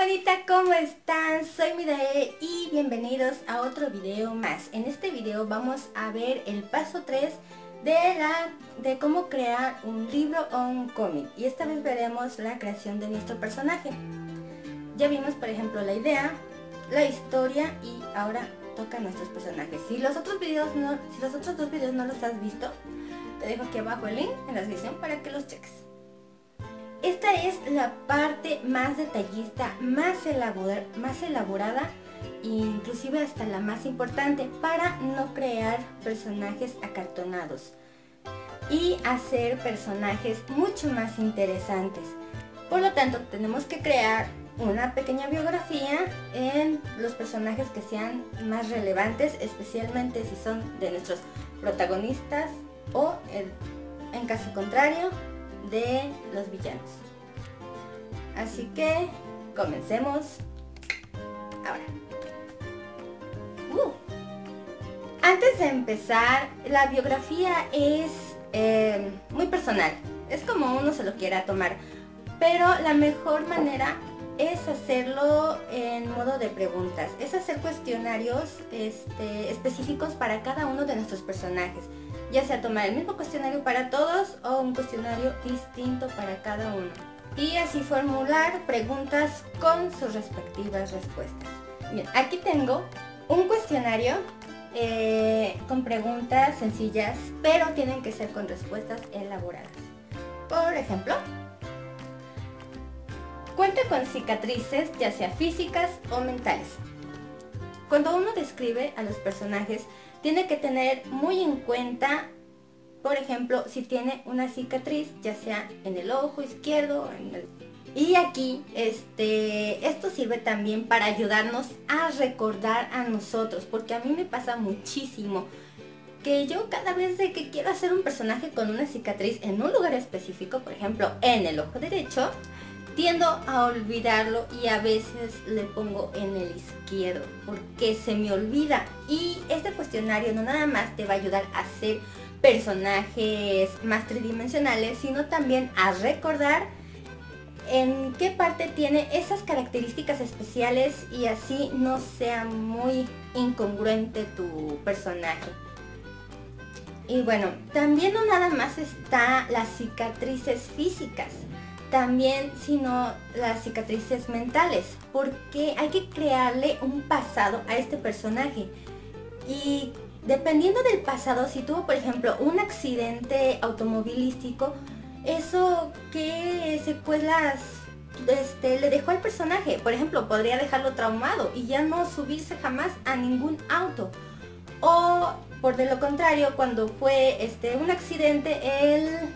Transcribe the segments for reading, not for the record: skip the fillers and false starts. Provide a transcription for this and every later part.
bonita, ¿cómo están? Soy Midae y bienvenidos a otro video más. En este video vamos a ver el paso 3 de cómo crear un libro o un cómic. Y esta vez veremos la creación de nuestro personaje. Ya vimos, por ejemplo, la idea, la historia y ahora toca nuestros personajes. Si los otros dos videos no los has visto, te dejo aquí abajo el link en la descripción para que los cheques. Esta es la parte más detallista, más elaborada e inclusive hasta la más importante para no crear personajes acartonados y hacer personajes mucho más interesantes. Por lo tanto, tenemos que crear una pequeña biografía en los personajes que sean más relevantes, especialmente si son de nuestros protagonistas o, en caso contrario, de los villanos. Así que comencemos ahora. Antes de empezar, la biografía es muy personal, es como uno se lo quiera tomar, pero la mejor manera es hacerlo en modo de preguntas, es hacer cuestionarios específicos para cada uno de nuestros personajes, ya sea tomar el mismo cuestionario para todos o un cuestionario distinto para cada uno. Y así formular preguntas con sus respectivas respuestas. Bien, aquí tengo un cuestionario con preguntas sencillas, pero tienen que ser con respuestas elaboradas. Por ejemplo, cuenta con cicatrices, ya sea físicas o mentales. Cuando uno describe a los personajes, tiene que tener muy en cuenta, por ejemplo, si tiene una cicatriz, ya sea en el ojo izquierdo, y aquí esto sirve también para ayudarnos a recordar a nosotros, porque a mí me pasa muchísimo que yo cada vez que quiero hacer un personaje con una cicatriz en un lugar específico, por ejemplo en el ojo derecho, tiendo a olvidarlo y a veces le pongo en el izquierdo porque se me olvida. Y este cuestionario no nada más te va a ayudar a hacer personajes más tridimensionales, sino también a recordar en qué parte tiene esas características especiales y así no sea muy incongruente tu personaje. Y bueno, también no nada más está las cicatrices físicas, también sino las cicatrices mentales, porque hay que crearle un pasado a este personaje. Y dependiendo del pasado, si tuvo por ejemplo un accidente automovilístico, eso qué secuelas le dejó al personaje. Por ejemplo, podría dejarlo traumado y ya no subirse jamás a ningún auto. O por de lo contrario, cuando fue un accidente, él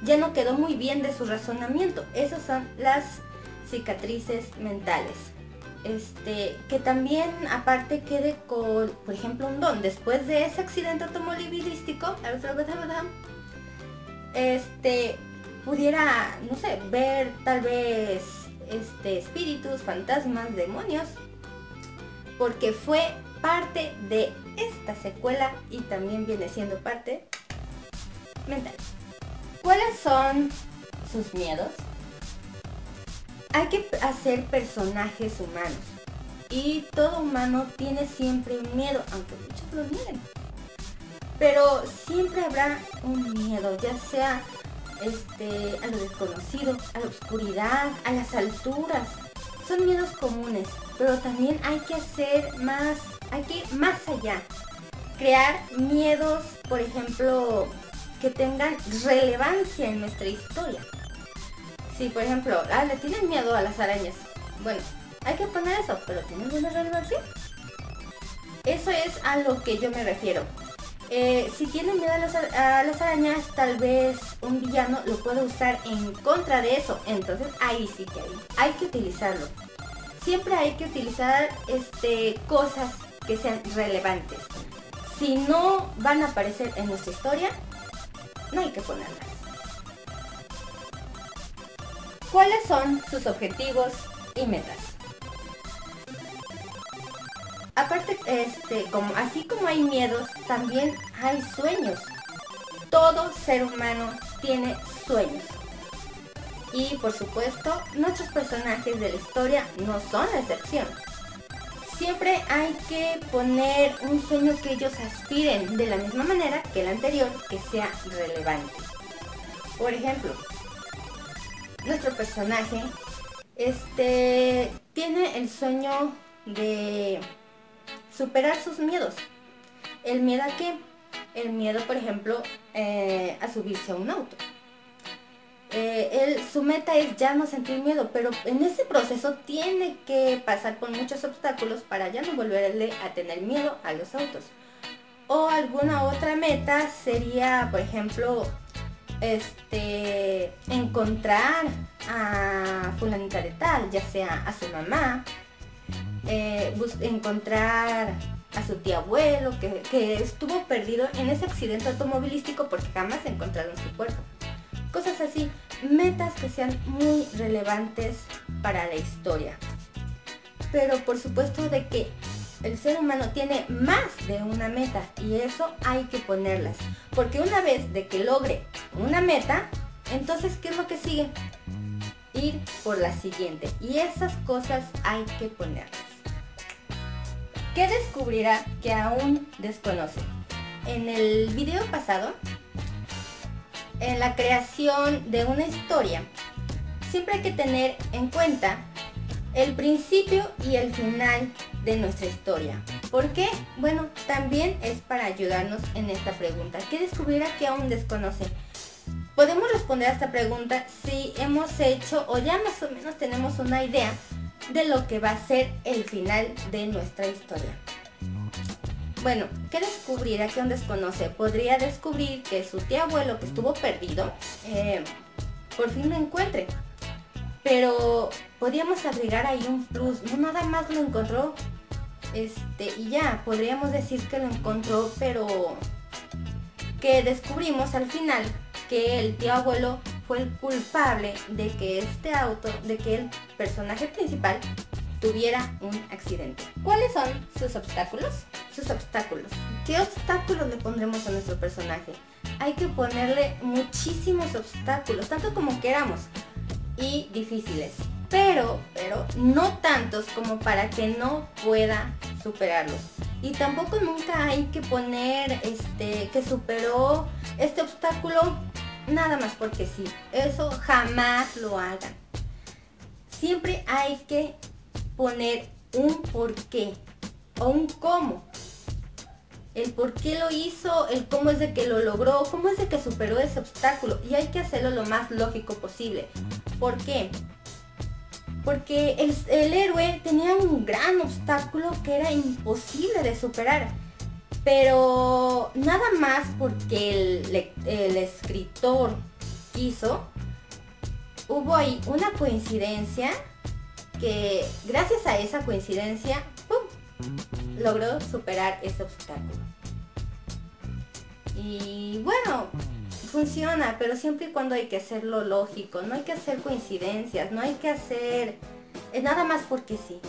ya no quedó muy bien de su razonamiento. Esas son las cicatrices mentales. Que también aparte quede con, por ejemplo, un don. Después de ese accidente automovilístico, pudiera, no sé, ver tal vez espíritus, fantasmas, demonios, porque fue parte de esta secuela y también viene siendo parte mental. ¿Cuáles son sus miedos? Hay que hacer personajes humanos y todo humano tiene siempre un miedo, aunque muchos lo nieguen. Pero siempre habrá un miedo, ya sea a lo desconocido, a la oscuridad, a las alturas. Son miedos comunes, pero también hay que hacer más, hay que ir más allá. Crear miedos, por ejemplo, que tengan relevancia en nuestra historia. Si por ejemplo, le tienen miedo a las arañas, bueno, hay que poner eso, pero ¿tiene alguna relevancia? Eso es a lo que yo me refiero. Si tienen miedo a las arañas, tal vez un villano lo puede usar en contra de eso. Entonces ahí sí que hay que utilizarlo. Siempre hay que utilizar cosas que sean relevantes. Si no van a aparecer en nuestra historia, no hay que ponerlas. ¿Cuáles son sus objetivos y metas? Aparte, así como hay miedos, también hay sueños. Todo ser humano tiene sueños. Y por supuesto, nuestros personajes de la historia no son la excepción. Siempre hay que poner un sueño que ellos aspiren de la misma manera que el anterior, que sea relevante. Por ejemplo, nuestro personaje tiene el sueño de superar sus miedos. ¿El miedo a qué? El miedo, por ejemplo, a subirse a un auto. Su meta es ya no sentir miedo, pero en ese proceso tiene que pasar por muchos obstáculos para ya no volverle a tener miedo a los autos. O alguna otra meta sería, por ejemplo, encontrar a fulanita de tal, ya sea a su mamá, encontrar a su tío abuelo que estuvo perdido en ese accidente automovilístico porque jamás encontraron su cuerpo. Cosas así, metas que sean muy relevantes para la historia. Pero por supuesto de que el ser humano tiene más de una meta y eso hay que ponerlas. Porque una vez de que logre una meta, entonces ¿qué es lo que sigue? Ir por la siguiente. Y esas cosas hay que ponerlas. ¿Qué descubrirá que aún desconoce? En el video pasado, en la creación de una historia, siempre hay que tener en cuenta el principio y el final de nuestra historia. ¿Por qué? Bueno, también es para ayudarnos en esta pregunta. ¿Qué descubrirá que aún desconoce? Podemos responder a esta pregunta si hemos hecho o ya más o menos tenemos una idea de lo que va a ser el final de nuestra historia. Bueno, ¿qué descubrirá que aún desconoce? Podría descubrir que su tío abuelo que estuvo perdido, por fin lo encuentre. Pero podríamos agregar ahí un plus, no nada más lo encontró, y ya, podríamos decir que lo encontró, pero que descubrimos al final que el tío abuelo fue el culpable de que el personaje principal tuviera un accidente. ¿Cuáles son sus obstáculos? ¿Qué obstáculos le pondremos a nuestro personaje? Hay que ponerle muchísimos obstáculos, tanto como queramos, y difíciles, pero no tantos como para que no pueda superarlos. Y tampoco nunca hay que poner que superó este obstáculo nada más porque sí. Eso jamás lo hagan. Siempre hay que poner un porqué o un cómo. El por qué lo hizo, el cómo es de que lo logró, cómo es de que superó ese obstáculo. Y hay que hacerlo lo más lógico posible. ¿Por qué? Porque el héroe tenía un gran obstáculo que era imposible de superar. Pero nada más porque el escritor quiso, hubo ahí una coincidencia que gracias a esa coincidencia, ¡pum!, logró superar ese obstáculo. Y bueno, funciona, pero siempre y cuando hay que hacerlo lógico, no hay que hacer coincidencias, no hay que hacer nada más porque sí.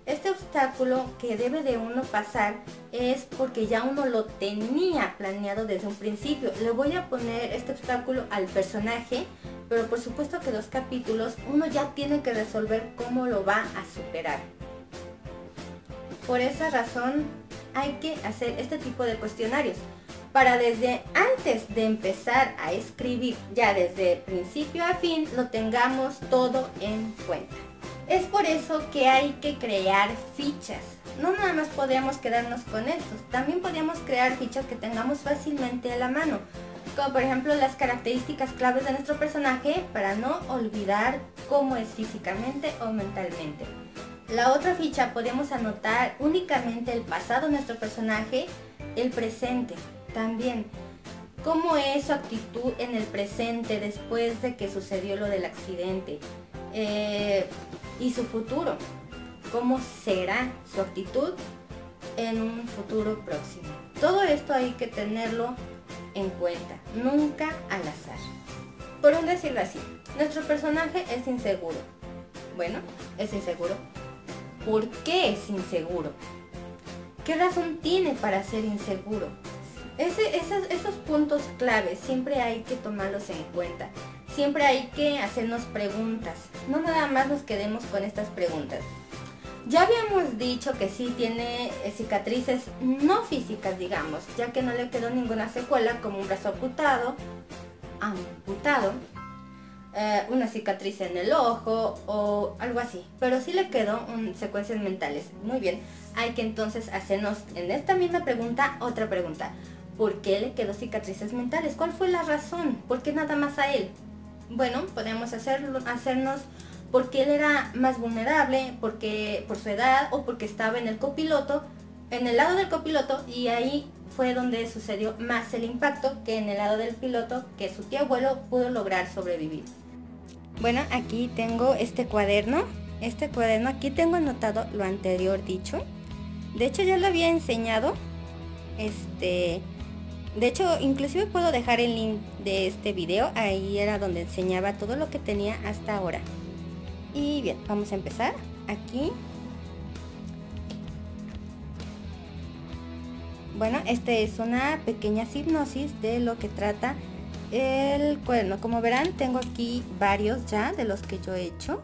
Este obstáculo que debe de uno pasar es porque ya uno lo tenía planeado desde un principio. Le voy a poner este obstáculo al personaje, pero por supuesto que los capítulos uno ya tiene que resolver cómo lo va a superar. Por esa razón hay que hacer este tipo de cuestionarios para desde antes de empezar a escribir, ya desde principio a fin, lo tengamos todo en cuenta. Es por eso que hay que crear fichas. No nada más podríamos quedarnos con estos, también podríamos crear fichas que tengamos fácilmente a la mano, como por ejemplo las características claves de nuestro personaje para no olvidar cómo es físicamente o mentalmente. La otra ficha podemos anotar únicamente el pasado de nuestro personaje, el presente también, cómo es su actitud en el presente después de que sucedió lo del accidente, y su futuro, cómo será su actitud en un futuro próximo. Todo esto hay que tenerlo en cuenta, nunca al azar. Por un decirlo así, nuestro personaje es inseguro. Bueno, es inseguro. ¿Por qué es inseguro? ¿Qué razón tiene para ser inseguro? Esos puntos claves siempre hay que tomarlos en cuenta. siempre hay que hacernos preguntas. No nada más nos quedemos con estas preguntas. Ya habíamos dicho que sí tiene cicatrices no físicas, digamos, ya que no le quedó ninguna secuela como un brazo amputado, una cicatriz en el ojo o algo así, pero sí le quedó secuencias mentales. Muy bien, hay que entonces hacernos en esta misma pregunta otra pregunta. ¿Por qué le quedó cicatrices mentales? ¿Cuál fue la razón? ¿Por qué nada más a él? Bueno, podemos hacernos porque él era más vulnerable, porque por su edad o porque estaba en el copiloto, en el lado del copiloto, y ahí fue donde sucedió más el impacto que en el lado del piloto, que su tío abuelo pudo lograr sobrevivir. Bueno, aquí tengo este cuaderno. Este cuaderno, aquí tengo anotado lo anterior dicho. De hecho ya lo había enseñado. De hecho, inclusive puedo dejar el link de este video. Ahí era donde enseñaba todo lo que tenía hasta ahora. Y bien, vamos a empezar. Aquí. Bueno, es una pequeña hipnosis de lo que trata el cuaderno. Como verán, tengo aquí varios ya de los que yo he hecho.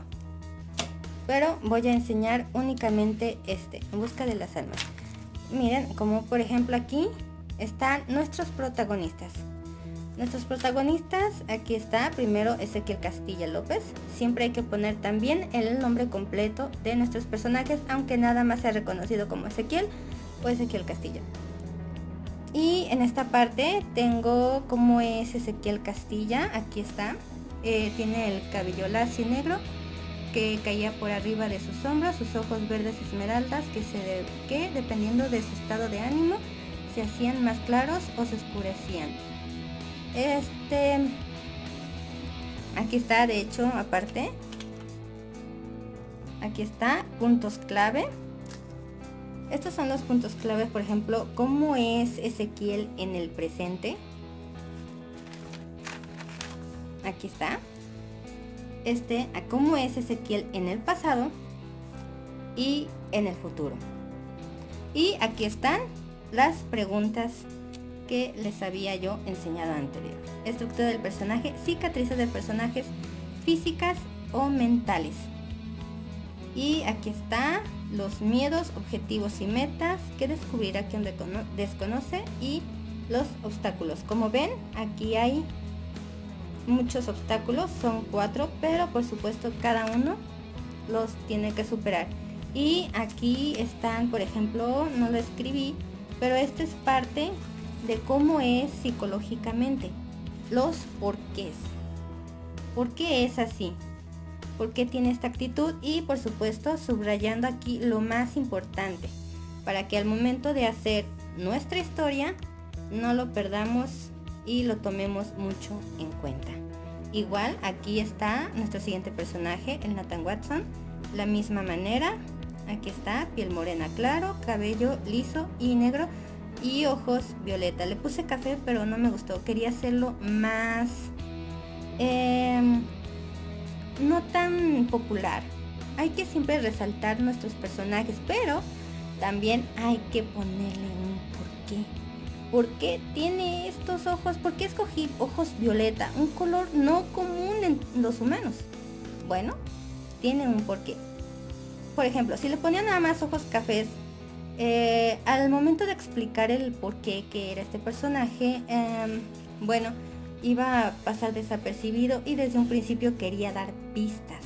Pero voy a enseñar únicamente En busca de las almas. Miren, como por ejemplo aquí están nuestros protagonistas. Nuestros protagonistas, aquí está, primero Ezequiel Castilla López. Siempre hay que poner también el nombre completo de nuestros personajes, aunque nada más sea reconocido como Ezequiel o Ezequiel Castilla. Y en esta parte tengo cómo es Ezequiel Castilla, aquí está. Tiene el cabello lacio y negro que caía por arriba de sus hombros, sus ojos verdes esmeraldas que dependiendo de su estado de ánimo se hacían más claros o se oscurecían. Aquí está, de hecho, aparte, aquí está, puntos clave. Estos son los puntos clave, por ejemplo, cómo es Ezequiel en el presente. Aquí está. A cómo es Ezequiel en el pasado y en el futuro. Y aquí están las preguntas que les había yo enseñado anterior. Estructura del personaje, cicatrices de personajes físicas o mentales. Y aquí está los miedos, objetivos y metas que descubrirá quien desconoce, y los obstáculos. Como ven, aquí hay muchos obstáculos, son 4, pero por supuesto cada uno los tiene que superar. Y aquí están, por ejemplo, no lo escribí, pero esta es parte de cómo es psicológicamente, los porqués. ¿Por qué es así? ¿Por qué tiene esta actitud? Y por supuesto subrayando aquí lo más importante, para que al momento de hacer nuestra historia no lo perdamos y lo tomemos mucho en cuenta. Igual aquí está nuestro siguiente personaje, el Nathan Watson, la misma manera. Aquí está, piel morena claro, cabello liso y negro y ojos violeta. Le puse café pero no me gustó, quería hacerlo más no tan popular. Hay que siempre resaltar nuestros personajes, pero también hay que ponerle un porqué. ¿Por qué tiene estos ojos? ¿Por qué escogí ojos violeta? Un color no común en los humanos. Bueno, tiene un porqué. Por ejemplo, si le ponía nada más ojos cafés, al momento de explicar el porqué que era este personaje, bueno, iba a pasar desapercibido y desde un principio quería dar pistas.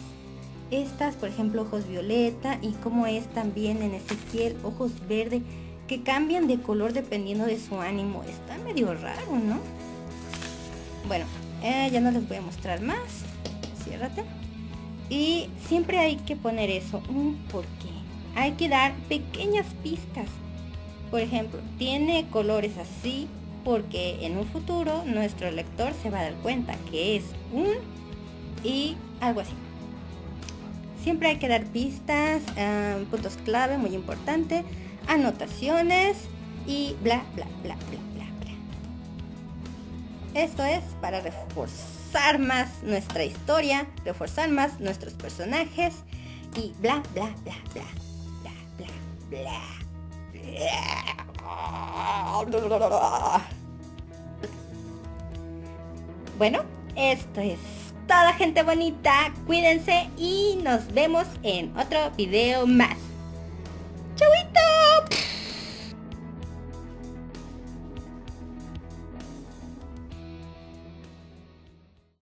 Estas, por ejemplo, ojos violeta, y como es también en Ezequiel, ojos verde, que cambian de color dependiendo de su ánimo. Está medio raro, ¿no? Bueno, ya no les voy a mostrar más. Ciérrate. Y siempre hay que poner eso, un porqué. Hay que dar pequeñas pistas. Por ejemplo, tiene colores así porque en un futuro nuestro lector se va a dar cuenta que es un y algo así. Siempre hay que dar pistas, puntos clave, muy importante, anotaciones y bla bla bla bla bla bla. Esto es para reforzar más nuestra historia, reforzar más nuestros personajes y bla bla bla bla bla bla bla. Bueno, esto es toda, gente bonita. Cuídense y nos vemos en otro video más. ¡Chauito!